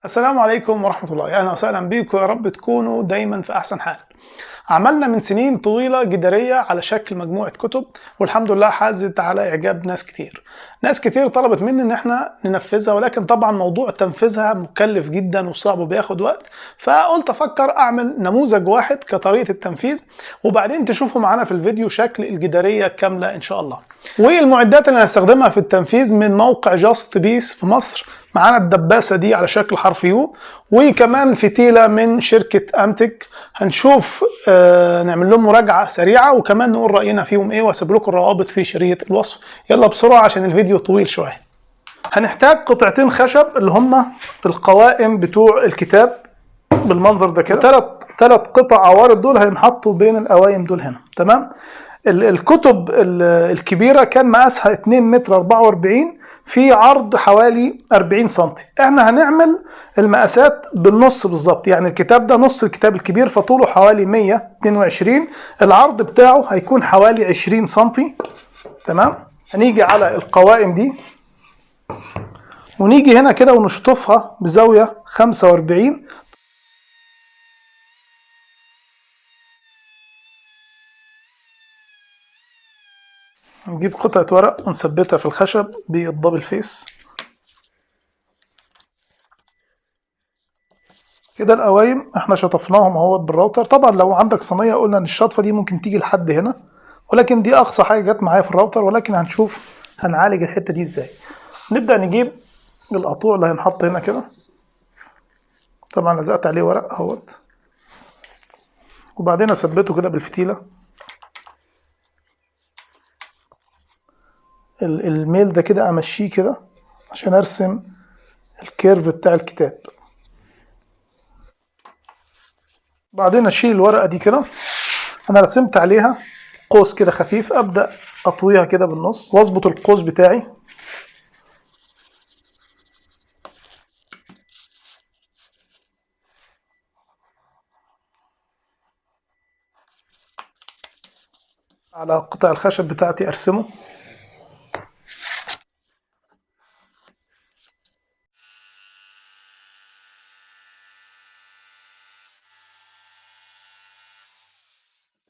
السلام عليكم ورحمة الله، أهلا وسهلا بيكم، يا رب تكونوا دايما في أحسن حال. عملنا من سنين طويلة جدارية على شكل مجموعة كتب، والحمد لله حازت على إعجاب ناس كتير. ناس كتير طلبت مني إن احنا ننفذها، ولكن طبعا موضوع تنفيذها مكلف جدا وصعب وبياخد وقت، فقلت أفكر أعمل نموذج واحد كطريقة التنفيذ، وبعدين تشوفوا معانا في الفيديو شكل الجدارية كاملة إن شاء الله. والمعدات اللي هنستخدمها في التنفيذ من موقع جاست بيس في مصر. معانا الدباسة دي على شكل حرف يو، وكمان فتيلة من شركة أمتك. هنشوف نعمل لهم مراجعة سريعة، وكمان نقول رأينا فيهم ايه، واسيب لكم الروابط في شريط الوصف. يلا بسرعة عشان الفيديو طويل شوية. هنحتاج قطعتين خشب اللي هما القوائم بتوع الكتاب بالمنظر ده كده. ثلاث قطع عوارض دول هينحطوا بين القوايم دول هنا، تمام. الكتب الكبيرة كان مقاسها 2 متر 44 في عرض حوالي 40 سنتي. احنا هنعمل المقاسات بالنص بالظبط، يعني الكتاب ده نص الكتاب الكبير، فطوله حوالي 122، العرض بتاعه هيكون حوالي 20 سنتي، تمام. هنيجي على القوائم دي ونيجي هنا كده ونشطفها بزاوية 45. نجيب قطعة ورق ونثبتها في الخشب بالدبل فيس كده. القوايم احنا شطفناهم اهوت بالراوتر. طبعا لو عندك صينية قلنا ان الشطفة دي ممكن تيجي لحد هنا، ولكن دي اقصى حاجة جت معايا في الراوتر، ولكن هنشوف هنعالج الحتة دي ازاي. نبدأ نجيب القطوع اللي هينحط هنا كده. طبعا لزقت عليه ورق اهوت، وبعدين اثبته كده بالفتيلة. الميل ده كده امشيه كده عشان ارسم الكيرف بتاع الكتاب. بعدين اشيل الورقة دي كده، انا رسمت عليها قوس كده خفيف، ابدأ اطويها كده بالنص واظبط القوس بتاعي. على قطع الخشب بتاعتي ارسمه.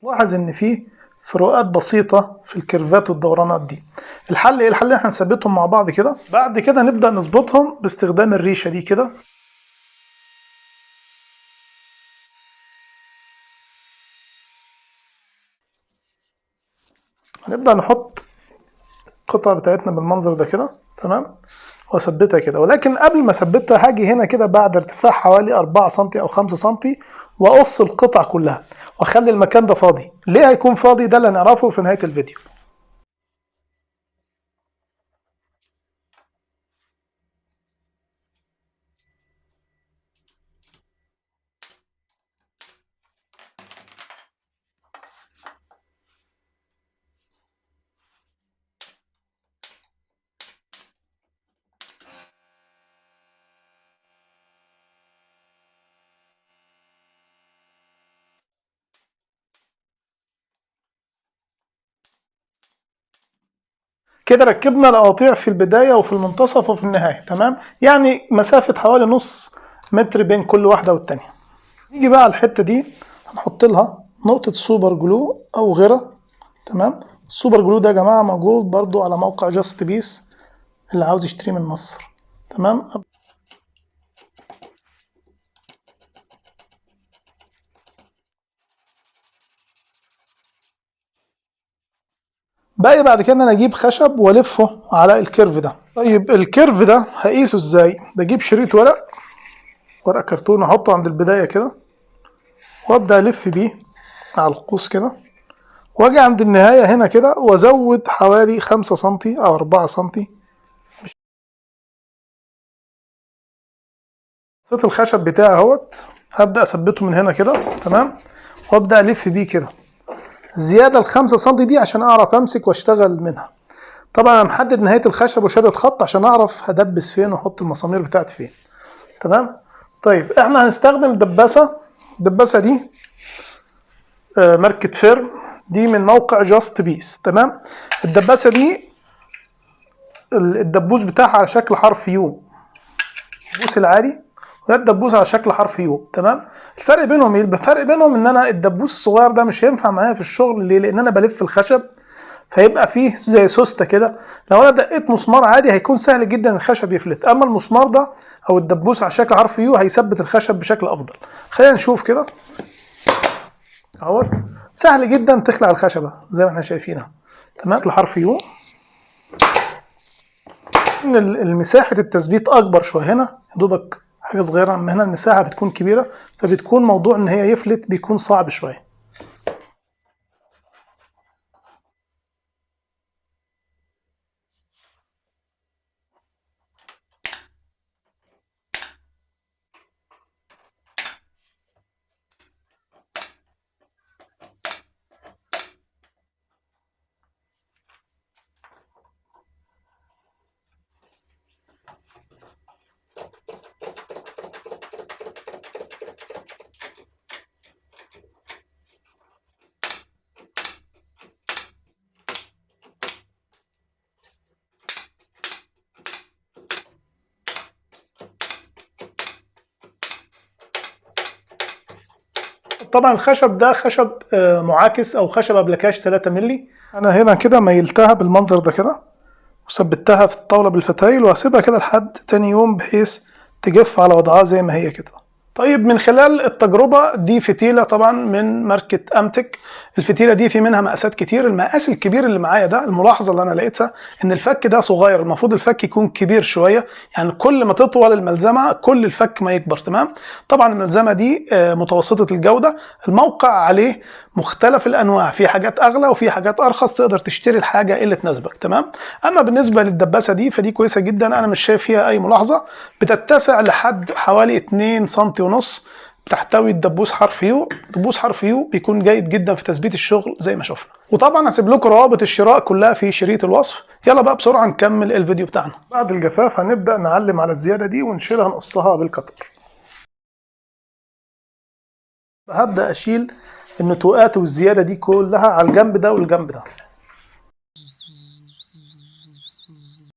لاحظ ان فيه فروقات بسيطة في الكيرفات والدورانات دي. الحل ايه؟ الحل احنا هنثبتهم مع بعض كده. بعد كده نبدأ نظبطهم باستخدام الريشة دي كده. هنبدأ نحط القطعة بتاعتنا بالمنظر ده كده، تمام، واثبتها كده. ولكن قبل ما اثبتها هاجي هنا كده بعد ارتفاع حوالي 4 سم او 5 سم، واقص القطع كلها واخلي المكان ده فاضي. ليه هيكون فاضي؟ ده اللي هنعرفه في نهاية الفيديو. كده ركبنا القواطيع في البداية وفي المنتصف وفي النهاية، تمام. يعني مسافة حوالي نص متر بين كل واحدة والتانية. نيجي بقى على الحتة دي هنحط لها نقطة سوبر جلو أو غيرة، تمام. السوبر جلو ده يا جماعة موجود برضو على موقع جاست بيس اللي عاوز يشتريه من مصر، تمام. باقي بعد كده ان انا اجيب خشب والفه على الكيرف ده. طيب الكيرف ده هقيسه ازاي؟ بجيب شريط ورق كرتون، احطه عند البداية كده، وابدأ الف بيه على القوس كده، واجي عند النهاية هنا كده وازود حوالي 5 سنتي او 4 سنتي. قصيت الخشب بتاعي اهوت، هبدأ اثبته من هنا كده، تمام، وابدأ الف بيه كده. الزيادة ال5 سنتي دي عشان اعرف امسك واشتغل منها. طبعا انا محدد نهاية الخشب وشادد خط عشان اعرف هدبس فين واحط المسامير بتاعتي فين، تمام. طيب احنا هنستخدم الدباسة دي ماركة فيرم، دي من موقع جاست بيس، تمام. الدباسة دي الدبوس بتاعها على شكل حرف يو، الدبوس العادي، وده الدبوس على شكل حرف يو. تمام. الفرق بينهم ايه؟ الفرق بينهم ان انا الدبوس الصغير ده مش هينفع معايا في الشغل. ليه؟ لان انا بلف الخشب فيبقى فيه زي سوسته كده، لو انا دقيت مسمار عادي هيكون سهل جدا الخشب يفلت، اما المسمار ده او الدبوس على شكل حرف يو هيثبت الخشب بشكل افضل. خلينا نشوف كده اهوت، سهل جدا تخلع الخشبه زي ما احنا شايفينها. تمام. الحرف يو ان المساحه التثبيت اكبر شويه، هنا دوبك حاجه صغيره، اما هنا المساحه بتكون كبيره، فبتكون موضوع ان هي يفلت بيكون صعب شويه. طبعا الخشب ده خشب معاكس او خشب ابلكاش 3 مللي. انا هنا كده ميلتها بالمنظر ده كده وثبتها في الطاوله بالفتايل، وهسيبها كده لحد تاني يوم بحيث تجف على وضعها زي ما هي كده. طيب من خلال التجربة دي فتيلة طبعا من ماركة أمتك. الفتيلة دي في منها مقاسات كتير. المقاس الكبير اللي معايا ده، الملاحظة اللي أنا لقيتها إن الفك ده صغير، المفروض الفك يكون كبير شوية، يعني كل ما تطول الملزمة كل الفك ما يكبر. تمام. طبعا الملزمة دي متوسطة الجودة، الموقع عليه مختلف الانواع، في حاجات اغلى وفي حاجات ارخص، تقدر تشتري الحاجه اللي تناسبك. تمام. اما بالنسبه للدباسه دي فدي كويسه جدا، انا مش شايف فيها اي ملاحظه، بتتسع لحد حوالي 2 سم ونص، بتحتوي الدبوس حرف يو. دبوس حرف يو بيكون جيد جدا في تثبيت الشغل زي ما شفنا. وطبعا هسيب لكم روابط الشراء كلها في شريط الوصف. يلا بقى بسرعه نكمل الفيديو بتاعنا. بعد الجفاف هنبدا نعلم على الزياده دي ونشيلها نقصها بالقطر. هبدا اشيل النتوءات والزياده دي كلها على الجنب ده والجنب ده.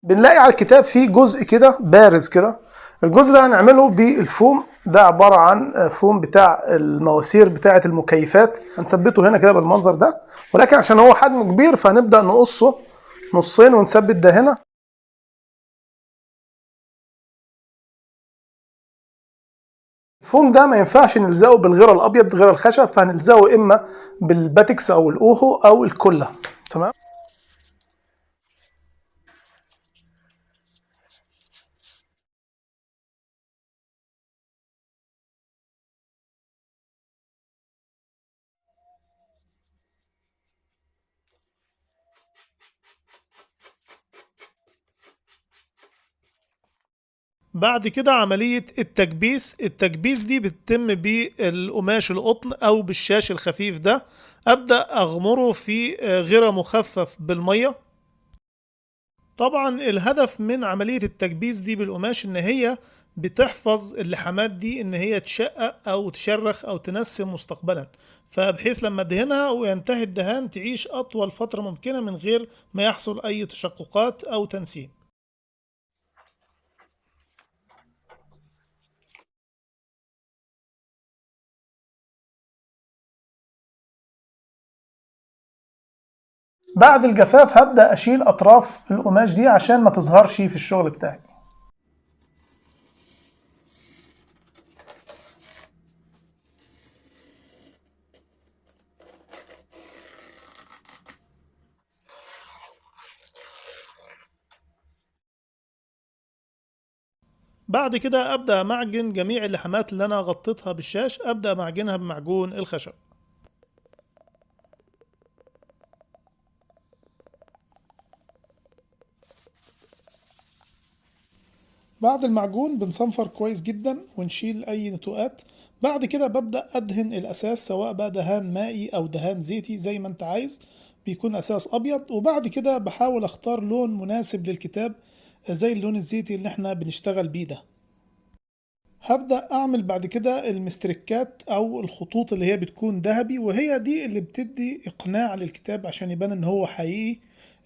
بنلاقي على الكتاب فيه جزء كده بارز كده، الجزء ده هنعمله بالفوم. ده عباره عن فوم بتاع المواسير بتاعه المكيفات، هنثبته هنا كده بالمنظر ده، ولكن عشان هو حجمه كبير فهنبدا نقصه نصين ونثبت ده هنا. الفوم ده ما ينفعش نلزقه بالغيره الابيض غير الخشب، فهنلزقه اما بالباتكس او الاوهو او الكله. تمام. بعد كده عملية التكبيس دي بتتم بالقماش القطن او بالشاش الخفيف ده. ابدأ اغمره في غيره مخفف بالمية. طبعا الهدف من عملية التكبيس دي بالقماش ان هي بتحفظ اللحامات دي ان هي تشقق او تشرخ او تنسم مستقبلا، فبحيث لما ادهنها وينتهي الدهان تعيش اطول فترة ممكنة من غير ما يحصل اي تشققات او تنسيم. بعد الجفاف هبدأ أشيل أطراف القماش دي عشان ما تظهرش في الشغل بتاعي. بعد كده أبدأ أمعجن جميع اللحمات اللي أنا غطيتها بالشاش، أبدأ معجنها بمعجون الخشب. بعد المعجون بنصنفر كويس جدا ونشيل اي نتوءات. بعد كده ببدأ ادهن الاساس، سواء بقى دهان مائي او دهان زيتي زي ما انت عايز، بيكون اساس ابيض. وبعد كده بحاول اختار لون مناسب للكتاب زي اللون الزيتي اللي احنا بنشتغل بيه ده. هبدأ أعمل بعد كده المستركات أو الخطوط اللي هي بتكون ذهبي، وهي دي اللي بتدي إقناع للكتاب عشان يبان إن هو حقيقي.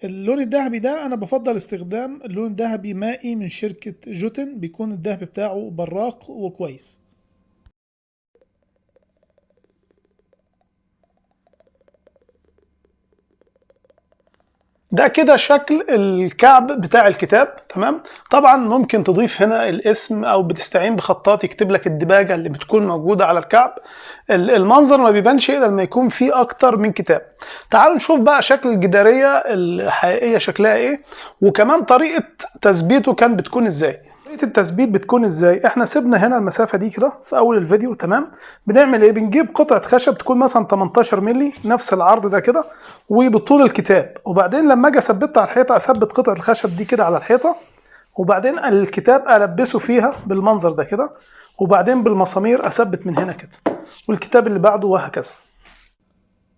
اللون الذهبي ده أنا بفضل استخدام اللون الذهبي مائي من شركة جوتن، بيكون الذهب بتاعه براق وكويس. ده كده شكل الكعب بتاع الكتاب. تمام. طبعا ممكن تضيف هنا الاسم او بتستعين بخطاط يكتب لك الدباجة اللي بتكون موجودة على الكعب. المنظر ما بيبانش الا لما يكون فيه اكتر من كتاب. تعالوا نشوف بقى شكل الجدارية الحقيقية شكلها ايه، وكمان طريقة تثبيته كان بتكون ازاي. طريقة التثبيت بتكون ازاي؟ احنا سيبنا هنا المسافة دي كده في اول الفيديو. تمام. بنعمل ايه؟ بنجيب قطعة خشب تكون مثلا 18 مللي نفس العرض ده كده وبطول الكتاب، وبعدين لما اجي اثبتها على الحيطة اثبت قطعة الخشب دي كده على الحيطة، وبعدين الكتاب البسه فيها بالمنظر ده كده، وبعدين بالمسامير اثبت من هنا كده، والكتاب اللي بعده وهكذا.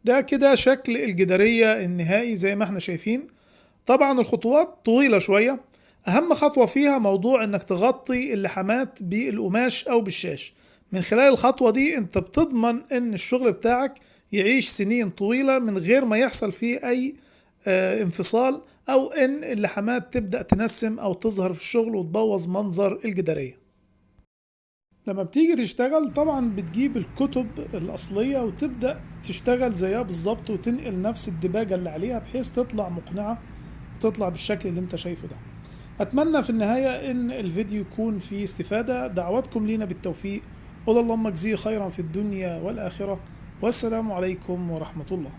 ده كده شكل الجدارية النهائي زي ما احنا شايفين. طبعا الخطوات طويلة شوية. اهم خطوة فيها موضوع انك تغطي اللحامات بالقماش او بالشاش. من خلال الخطوة دي انت بتضمن ان الشغل بتاعك يعيش سنين طويلة من غير ما يحصل فيه اي انفصال، او ان اللحامات تبدأ تنسم او تظهر في الشغل وتبوظ منظر الجدارية. لما بتيجي تشتغل طبعا بتجيب الكتب الأصلية وتبدأ تشتغل زيها بالظبط وتنقل نفس الدباجة اللي عليها بحيث تطلع مقنعة وتطلع بالشكل اللي انت شايفه ده. أتمنى في النهاية إن الفيديو يكون فيه استفادة. دعواتكم لينا بالتوفيق، ولا اللهم اجزيه خيرا في الدنيا والآخرة، والسلام عليكم ورحمة الله.